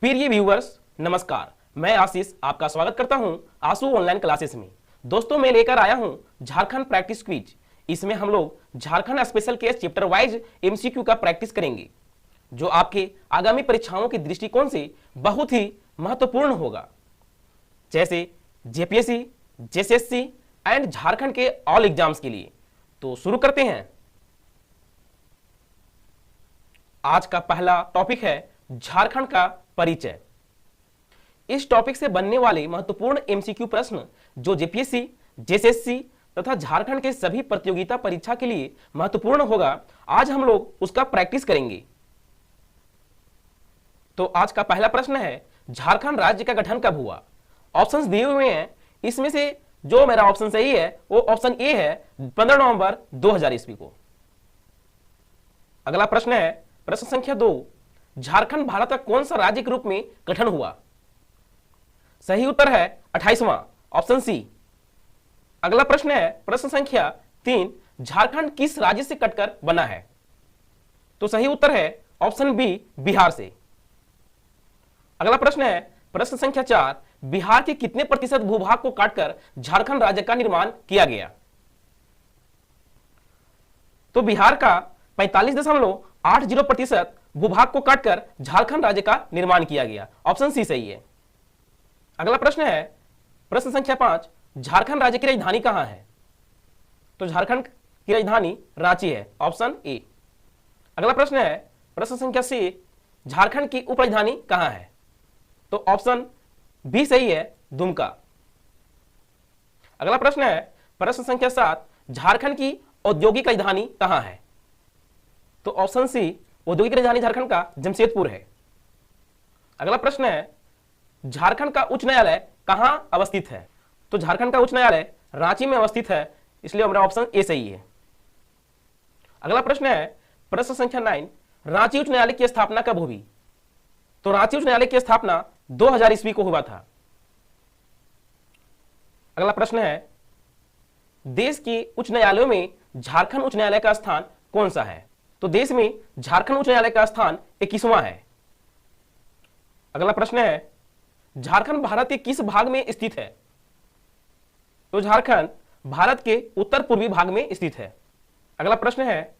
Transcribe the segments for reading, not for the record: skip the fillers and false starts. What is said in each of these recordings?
प्रिय व्यूअर्स नमस्कार, मैं आशीष आपका स्वागत करता हूं आंसू ऑनलाइन क्लासेस में। दोस्तों, मैं लेकर आया हूं झारखंड प्रैक्टिस क्विज। इसमें हम लोग Jharkhand special case chapter wise MCQ का प्रैक्टिस करेंगे, जो आपके आगामी परीक्षाओं के दृष्टिकोण से बहुत ही महत्वपूर्ण होगा, जैसे जेपीएससी, जेएसएससी एंड झारखंड के ऑल एग्जाम्स के लिए। तो शुरू करते हैं। आज का पहला टॉपिक है झारखंड का परिचय। इस टॉपिक से बनने वाले महत्वपूर्ण एमसीक्यू प्रश्न जो जेपीएससी, जेएसएससी तथा झारखंड के सभी प्रतियोगिता परीक्षा के लिए महत्वपूर्ण होगा, आज हम लोग उसका प्रैक्टिस करेंगे। तो आज का पहला प्रश्न है, झारखंड राज्य का गठन कब हुआ? ऑप्शंस दिए हुए हैं, इसमें से जो मेरा ऑप्शन सही है वो ऑप्शन ए है, 15 नवंबर 2000 ईस्वी को। अगला प्रश्न है प्रश्न संख्या 2, झारखंड भारत का कौन सा राज्य के रूप में गठन हुआ? सही उत्तर है 28वां, ऑप्शन सी। अगला प्रश्न है प्रश्न संख्या 3, झारखंड किस राज्य से कटकर बना है? तो सही उत्तर है ऑप्शन बी, बिहार से। अगला प्रश्न है प्रश्न संख्या 4, बिहार के कितने प्रतिशत भूभाग को काटकर झारखंड राज्य का निर्माण किया गया? तो बिहार का 45.80% भूभाग को काटकर झारखंड राज्य का निर्माण किया गया। ऑप्शन सी सही है। अगला प्रश्न है प्रश्न संख्या 5, झारखंड राज्य की राजधानी कहां है? तो झारखंड की राजधानी रांची है। Option A. अगला प्रश्न है प्रश्न संख्या 6, झारखंड की उप राजधानी कहां है? तो ऑप्शन बी सही है, दुमका। अगला प्रश्न है प्रश्न संख्या 7, झारखंड की औद्योगिक राजधानी कहां है? तो ऑप्शन सी, औद्योगिक राजधानी झारखंड का जमशेदपुर है। अगला प्रश्न है झारखंड का उच्च न्यायालय कहां अवस्थित है? तो झारखंड का उच्च न्यायालय रांची में अवस्थित है, इसलिए हमारा ऑप्शन ए सही है। अगला प्रश्न है प्रश्न संख्या 9, रांची उच्च न्यायालय की स्थापना कब हुई? तो रांची उच्च न्यायालय की स्थापना 2000 ईस्वी को हुआ था। अगला प्रश्न है देश के उच्च न्यायालयों में झारखंड उच्च न्यायालय का स्थान कौन सा है? तो देश में झारखंड उच्च न्यायालय का स्थान 21वां है। अगला प्रश्न है झारखंड भारत के किस भाग में स्थित है? तो झारखंड भारत के उत्तर पूर्वी भाग में स्थित है। अगला प्रश्न है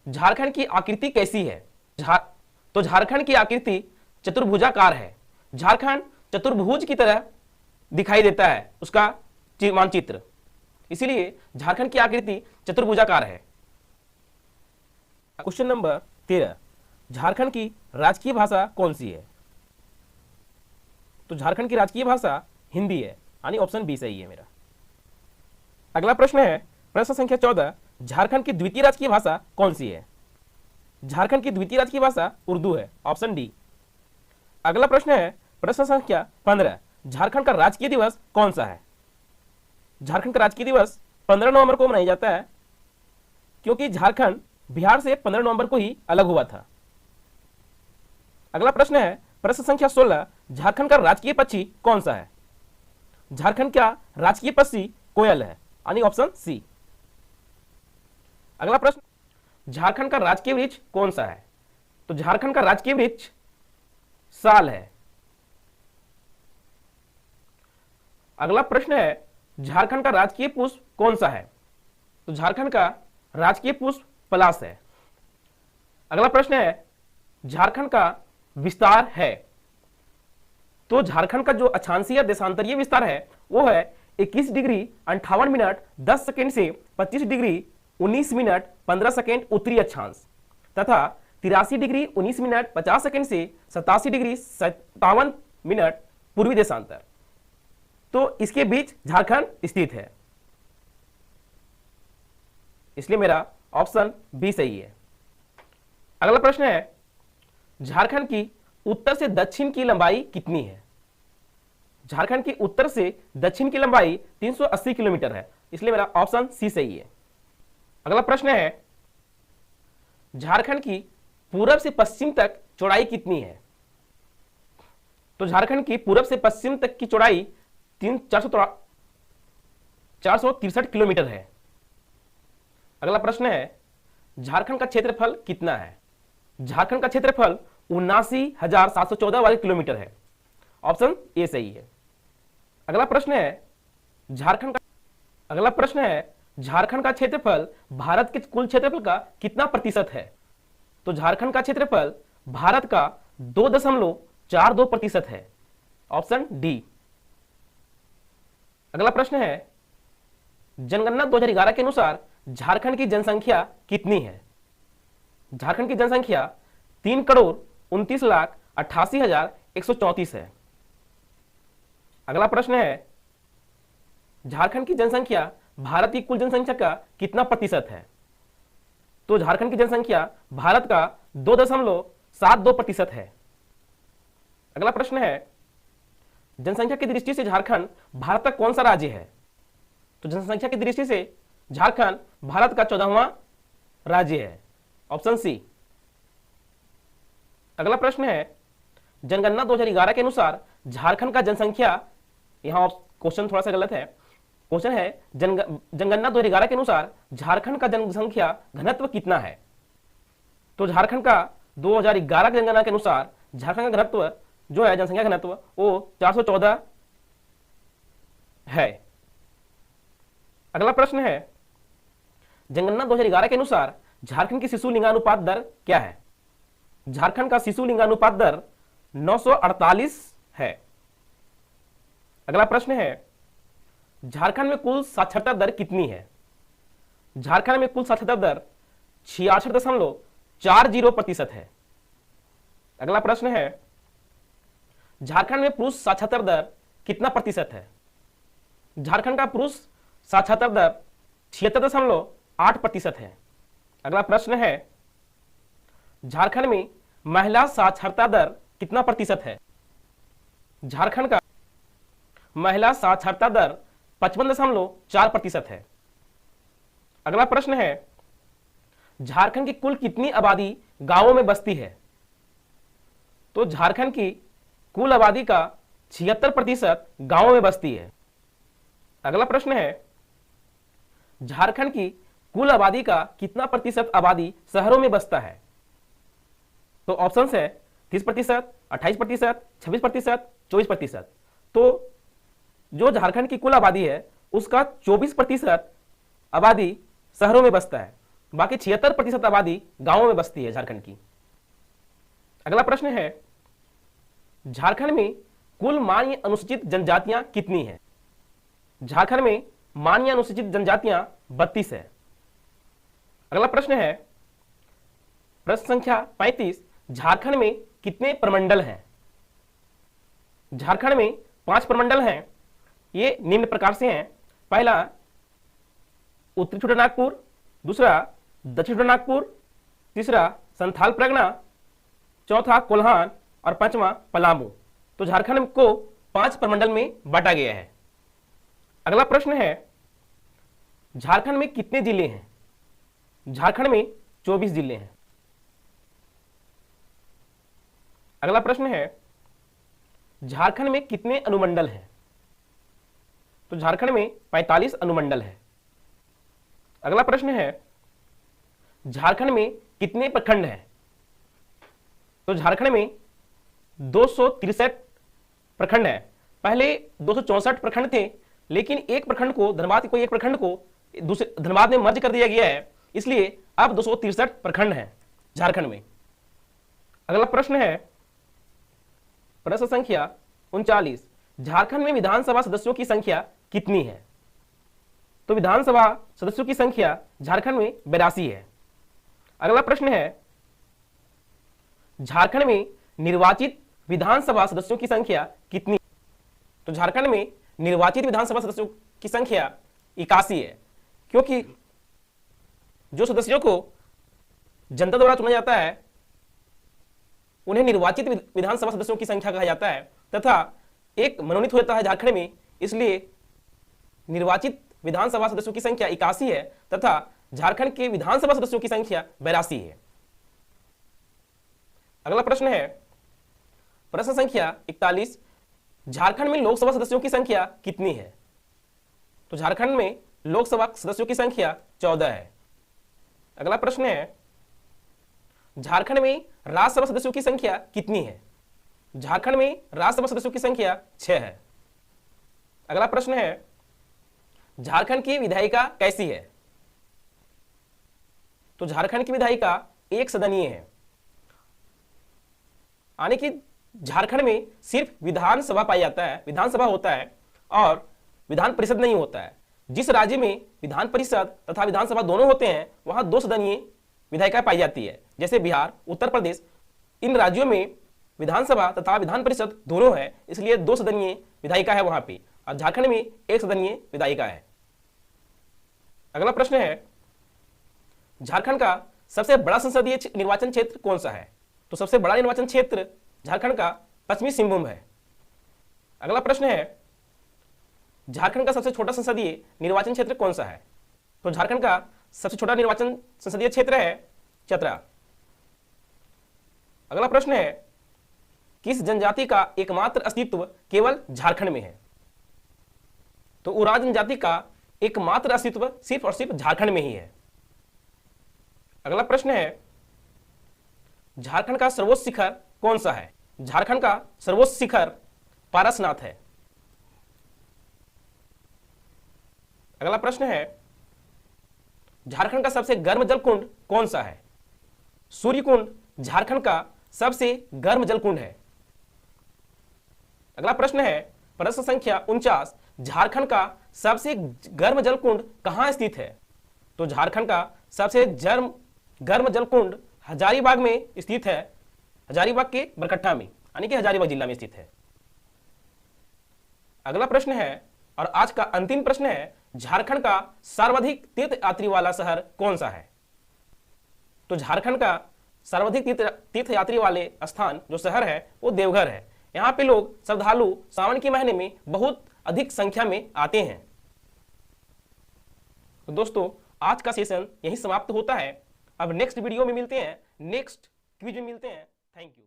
झारखंड की आकृति कैसी है? तो झारखंड की आकृति चतुर्भुजाकार है। झारखंड चतुर्भुज की तरह दिखाई देता है उसका मानचित्र, इसीलिए झारखंड की आकृति चतुर्भुजाकार है। क्वेश्चन नंबर 13, झारखंड की राजकीय भाषा कौन सी है? तो झारखंड की राजकीय भाषा हिंदी है, यानी ऑप्शन बी सही है मेरा। अगला प्रश्न है प्रश्न संख्या 14, झारखंड की द्वितीय राजकीय भाषा कौन सी है? झारखंड की द्वितीय राजकीय भाषा उर्दू है। Option D. अगला प्रश्न है प्रश्न संख्या 15, झारखंड का राजकीय दिवस कौन सा है? झारखंड का राजकीय दिवस 15 नवंबर को मनाया जाता है, क्योंकि झारखंड बिहार से 15 नवंबर को ही अलग हुआ था। अगला प्रश्न है प्रश्न संख्या 16, झारखंड का राजकीय पक्षी कौन सा है? झारखंड का राजकीय पक्षी कोयल है, यानी ऑप्शन सी। अगला प्रश्न, झारखंड का राजकीय वृक्ष कौन सा है? तो झारखंड का राजकीय वृक्ष साल है। अगला प्रश्न है झारखंड का राजकीय पुष्प कौन सा है? तो झारखंड का राजकीय पुष्प पलाश है। अगला प्रश्न है झारखंड का विस्तार है? तो झारखंड का जो अक्षांशीय देशांतरीय विस्तार है वो है 21 डिग्री 58 मिनट 10 सेकेंड से 25 डिग्री 19 मिनट 15 सेकेंड उत्तरी अक्षांश तथा 83 डिग्री 19 मिनट 50 सेकेंड से 87 डिग्री 57 मिनट पूर्वी देशांतर। तो इसके बीच झारखंड स्थित है, इसलिए मेरा ऑप्शन बी सही है। अगला प्रश्न है झारखंड की उत्तर से दक्षिण की लंबाई कितनी है? झारखंड की उत्तर से दक्षिण की लंबाई 380 किलोमीटर है, इसलिए मेरा ऑप्शन सी सही है। अगला प्रश्न है झारखंड की पूरब से पश्चिम तक चौड़ाई कितनी है? तो झारखंड की पूरब से पश्चिम तक की चौड़ाई 463 किलोमीटर है। अगला प्रश्न है झारखंड का क्षेत्रफल कितना है? झारखंड का क्षेत्रफल 79,714 वर्ग किलोमीटर है। ऑप्शन ए सही है। अगला प्रश्न है झारखंड का क्षेत्रफल भारत के कुल क्षेत्रफल का कितना प्रतिशत है? तो झारखंड का क्षेत्रफल भारत का 2.42% है। Option D. अगला प्रश्न है जनगणना 2011 के अनुसार झारखंड की जनसंख्या कितनी है? झारखंड की जनसंख्या 3,29,88,134 है। अगला प्रश्न है झारखंड की जनसंख्या भारत की कुल जनसंख्या का कितना प्रतिशत है? तो झारखंड की जनसंख्या भारत का 2.72% है। अगला प्रश्न है जनसंख्या की दृष्टि से झारखंड भारत का कौन सा राज्य है? तो जनसंख्या की दृष्टि से झारखंड भारत का 14वां राज्य है। Option C. अगला प्रश्न है जनगणना 2011 के अनुसार झारखंड का जनसंख्या, यहां क्वेश्चन थोड़ा सा गलत है। क्वेश्चन है जनगणना 2011 के अनुसार झारखंड का जनसंख्या घनत्व कितना है? तो झारखंड का 2011 की जनगणना के अनुसार झारखंड का घनत्व जो है, जनसंख्या घनत्व, वो 414 है। अगला प्रश्न है जनगणना 2011 के अनुसार झारखंड की शिशु लिंगानुपात दर क्या है? झारखंड का शिशु लिंगानुपात दर 948 है। अगला प्रश्न है झारखंड में कुल साक्षरता दर कितनी है? झारखंड में कुल साक्षरता दर 66.40% है। अगला प्रश्न है झारखंड में पुरुष साक्षरता दर कितना प्रतिशत है? झारखंड का पुरुष साक्षरता दर 76.8% है। अगला प्रश्न है झारखंड में महिला साक्षरता दर कितना प्रतिशत है? झारखंड का महिला साक्षरता दर 55.4% है। अगला प्रश्न है झारखंड की कुल कितनी आबादी गांवों में बसती है? तो झारखंड की कुल आबादी का 76% गांवों में बसती है। अगला प्रश्न है झारखंड की कुल आबादी का कितना प्रतिशत आबादी शहरों में बसता है? तो ऑप्शन है 30%, 28%, 26%, 24%। तो जो झारखंड की कुल आबादी है उसका 24% आबादी शहरों में बसता है, बाकी 76% आबादी गांवों में बसती है झारखंड की। अगला प्रश्न है झारखंड में कुल मान्य अनुसूचित जनजातियां कितनी है? झारखंड में मान्य अनुसूचित जनजातियां 32 है। अगला प्रश्न है प्रश्न संख्या 35 झारखंड में कितने प्रमंडल हैं? झारखंड में 5 प्रमंडल हैं। ये निम्न प्रकार से हैं। पहला उत्तरी छोटानागपुर, दूसरा दक्षिण छोटानागपुर, तीसरा संथाल परगना, चौथा कोल्हान और पांचवा पलामू। तो झारखंड को 5 प्रमंडल में बांटा गया है। अगला प्रश्न है झारखंड में कितने जिले हैं? झारखंड में 24 जिले हैं। अगला प्रश्न है झारखंड में कितने अनुमंडल हैं? तो झारखंड में 45 अनुमंडल है। अगला प्रश्न है झारखंड में कितने प्रखंड हैं? तो झारखंड में 263 प्रखंड है। पहले 264 प्रखंड थे, लेकिन एक प्रखंड को दूसरे धनबाद में मर्ज कर दिया गया है, इसलिए अब 263 प्रखंड हैं झारखंड में। अगला प्रश्न है प्रश्न संख्या 39 झारखंड में विधानसभा सदस्यों की संख्या कितनी है? तो विधानसभा सदस्यों की संख्या झारखंड में 82 है। अगला प्रश्न है झारखंड में निर्वाचित विधानसभा सदस्यों की संख्या कितनी? तो झारखंड में निर्वाचित विधानसभा सदस्यों की संख्या 81 है, क्योंकि जो सदस्यों को जनता द्वारा चुना जाता है उन्हें निर्वाचित विधानसभा सदस्यों की संख्या कहा जाता है, तथा एक मनोनीत हो जाता है झारखंड में, इसलिए निर्वाचित विधानसभा सदस्यों की संख्या 81 है तथा झारखंड के विधानसभा सदस्यों की संख्या 82 है। अगला प्रश्न है प्रश्न संख्या 41 झारखंड में लोकसभा सदस्यों की संख्या कितनी है? तो झारखंड में लोकसभा सदस्यों की संख्या 14 है। अगला प्रश्न है झारखंड में राज्यसभा सदस्यों की संख्या कितनी है? झारखंड में राज्यसभा सदस्यों की संख्या 6 है। अगला प्रश्न है, झारखंड की विधायिका कैसी है? तो झारखंड की विधायिका एक सदनीय है, यानी कि झारखंड में सिर्फ विधानसभा पाई जाता है, विधानसभा होता है और विधान परिषद नहीं होता है। जिस राज्य में विधान परिषद तथा विधानसभा दोनों होते हैं वहां 2 सदनीय विधायिका पाई जाती है, जैसे बिहार, उत्तर प्रदेश। इन राज्यों में विधानसभा तथा विधान परिषद दोनों है, इसलिए 2 सदनीय विधायिका है वहां पे, और झारखंड में 1 सदनीय विधायिका है। अगला प्रश्न है, झारखंड का सबसे बड़ा संसदीय निर्वाचन क्षेत्र कौन सा है? तो सबसे बड़ा निर्वाचन क्षेत्र झारखंड का पश्चिमी सिंहभूम है। अगला प्रश्न है, झारखंड का सबसे छोटा संसदीय निर्वाचन क्षेत्र कौन सा है? तो झारखंड का सबसे छोटा निर्वाचन संसदीय क्षेत्र है चतरा। अगला प्रश्न है, किस जनजाति का एकमात्र अस्तित्व केवल झारखंड में है? तो उरांव जनजाति का एकमात्र अस्तित्व सिर्फ और सिर्फ झारखंड में ही है। अगला प्रश्न है, झारखंड का सर्वोच्च शिखर कौन सा है? झारखंड का सर्वोच्च शिखर पारसनाथ है। अगला प्रश्न है, झारखंड का सबसे गर्म जल कुंड कौन सा है? सूर्य कुंड झारखंड का सबसे गर्म जल कुंड है। अगला प्रश्न है, प्रश्न संख्या 49, झारखंड का सबसे गर्म जल कुंड कहां स्थित है? तो झारखंड का सबसे गर्म जल कुंड हजारीबाग में स्थित है, हजारीबाग के बरकट्टा में, यानी कि हजारीबाग जिला में स्थित है। अगला प्रश्न है और आज का अंतिम प्रश्न है, झारखंड का सर्वाधिक तीर्थ यात्री वाला शहर कौन सा है? तो झारखंड का सर्वाधिक तीर्थ यात्री वाले स्थान जो शहर है वो देवघर है। यहाँ पे लोग श्रद्धालु सावन के महीने में बहुत अधिक संख्या में आते हैं। तो दोस्तों आज का सेशन यहीं समाप्त होता है। अब नेक्स्ट वीडियो में मिलते हैं, नेक्स्ट क्विज में मिलते हैं। Thank you.